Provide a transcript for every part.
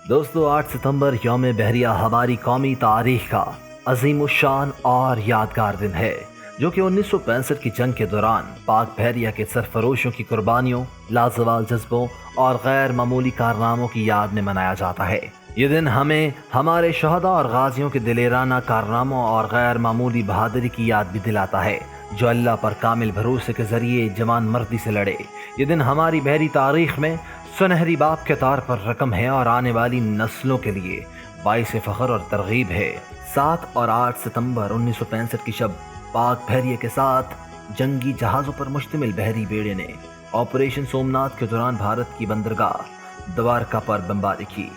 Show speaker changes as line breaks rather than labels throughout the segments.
दोस्तों 8 सितंबर यौम बहरिया हमारी कौमी तारीख का अजीम उशान और यादगार दिन है, जो कि 1965 की जंग के दौरान पाक बहरिया के सरफरोशों की कुर्बानियों, लाजवाल जज्बों और गैर मामूली कारनामों की याद में मनाया जाता है। ये दिन हमें हमारे शहदा और गाजियों के दिलेराना कारनामों और गैर मामूली बहादुरी की याद भी दिलाता है, जो अल्लाह पर कामिल भरोसे के जरिए जवान मर्दी से लड़े। ये दिन हमारी बहरी तारीख में सुनहरी बाप के तौर पर रकम है और आने वाली नस्लों के लिए बाइस फख्र और तरगीब है। 7 और 8 सितंबर 1965 की शब पाक बहरिया के साथ जंगी जहाज़ों पर मुश्तमिल बहरी बेड़े ने ऑपरेशन सोमनाथ के दौरान भारत की बंदरगाह द्वारका पर बमबारी की।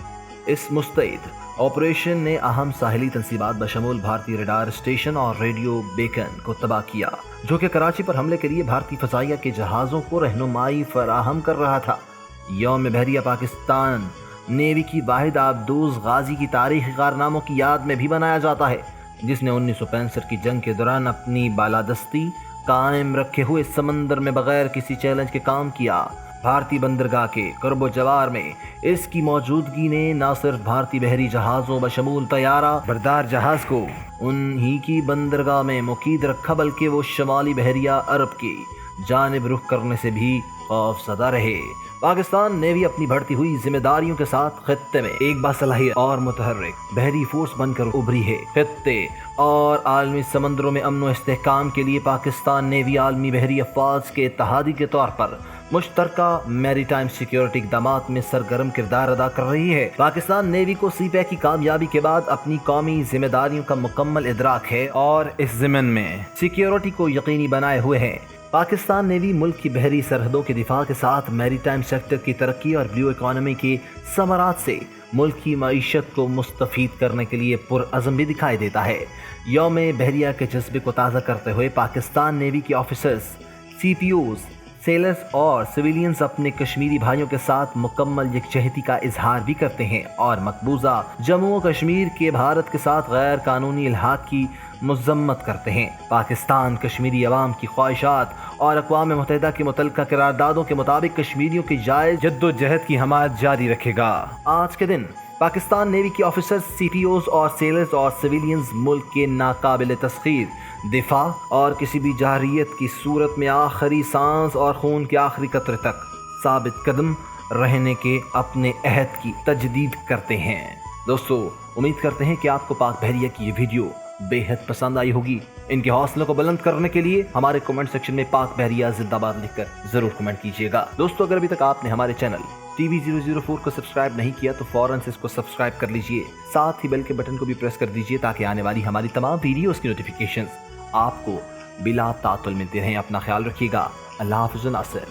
इस मुस्तैद ऑपरेशन ने अहम साहिली तंसीबात बशमूल भारतीय रडार स्टेशन और रेडियो बेकन को तबाह किया, जो कि कराची पर हमले के लिए भारतीय फजाइया के जहाज़ों को रहनुमाई फराहम कर रहा था। यौम बहरिया पाकिस्तान नेवी की वाहिद आबदूज गाजी की तारीखी कारनामों की याद में भी मनाया जाता है, जिसने 1965 की जंग के दौरान अपनी बालादस्ती कायम रखे हुए समंदर में बगैर किसी चैलेंज के काम किया। भारतीय बंदरगाह के कर्बो जवार में इसकी मौजूदगी ने न सिर्फ भारतीय बहरी जहाज़ों बशमूल तैयारा बरदार जहाज़ को उन्हीं की बंदरगाह में मुकीद रखा, बल्कि वो शुमाली बहरिया अरब की जानिब रुख करने से भी खौफज़दा रहे। पाकिस्तान नेवी अपनी बढ़ती हुई जिम्मेदारियों के साथ खित्ते में एक बासलाहियत और मुतहर्रिक बहरी फोर्स बनकर उभरी है। खित्ते और आलमी समंदरों में अमन व इस्तेहकाम के लिए पाकिस्तान नेवी आलमी बहरी अफवाज के इत्तहादी के तौर पर मुश्तरका मैरीटाइम सिक्योरिटी इक़दामात में सरगर्म किरदार अदा कर रही है। पाकिस्तान नेवी को सीपैक की कामयाबी के बाद अपनी कौमी जिम्मेदारियों का मुकम्मल इदराक है और इस ज़िम्न में सिक्योरिटी को यकीनी बनाए हुए है। पाकिस्तान नेवी मुल्क की बहरी सरहदों के दिफा के साथ मैरीटाइम सेक्टर की तरक्की और ब्लू इकॉनमी के समरात से मुल्क की मईशत को मुस्तफीद करने के लिए पुरअज़म भी दिखाई देता है। यौम बहरिया के जज्बे को ताज़ा करते हुए पाकिस्तान नेवी के ऑफिसर्स, CPOs, सेलर्स और सिविलियंस अपने कश्मीरी भाइयों के साथ मुकम्मल यकजहती का इजहार भी करते हैं और मकबूजा जम्मू और कश्मीर के भारत के साथ गैर कानूनी इल्हाक की मजम्मत करते हैं। पाकिस्तान कश्मीरी अवाम की ख्वाहिशात और अक़वाम मुत्तहिदा के मुतल्लिक़ा करारदादों के मुताबिक कश्मीरियों की जायज़ जद्दोजहद की हमायत जारी रखेगा। आज के दिन पाकिस्तान नेवी के ऑफिसर्स, CPOs और सेलर्स और सिविलियंस मुल्क के नाकाबिल तस्खीर दिफा और किसी भी जारियत की सूरत में आखिरी सांस और खून के आखिरी कतरे तक साबित कदम रहने के अपने अहद की तजदीद करते हैं। दोस्तों, उम्मीद करते हैं कि आपको पाक बहरिया की ये वीडियो बेहद पसंद आई होगी। इनके हौसलों को बुलंद करने के लिए हमारे कमेंट सेक्शन में पाक बहरिया जिंदाबाद लिखकर जरूर कमेंट कीजिएगा। दोस्तों, अगर अभी तक आपने हमारे चैनल TV004 को सब्सक्राइब नहीं किया तो फौरन से इसको सब्सक्राइब कर लीजिए। साथ ही बेल के बटन को भी प्रेस कर दीजिए ताकि आने वाली हमारी तमाम वीडियोस की नोटिफिकेशंस आपको बिला तातुल मिलते रहें। अपना ख्याल रखिएगा। अल्लाह हाफ़िज़ नासिर।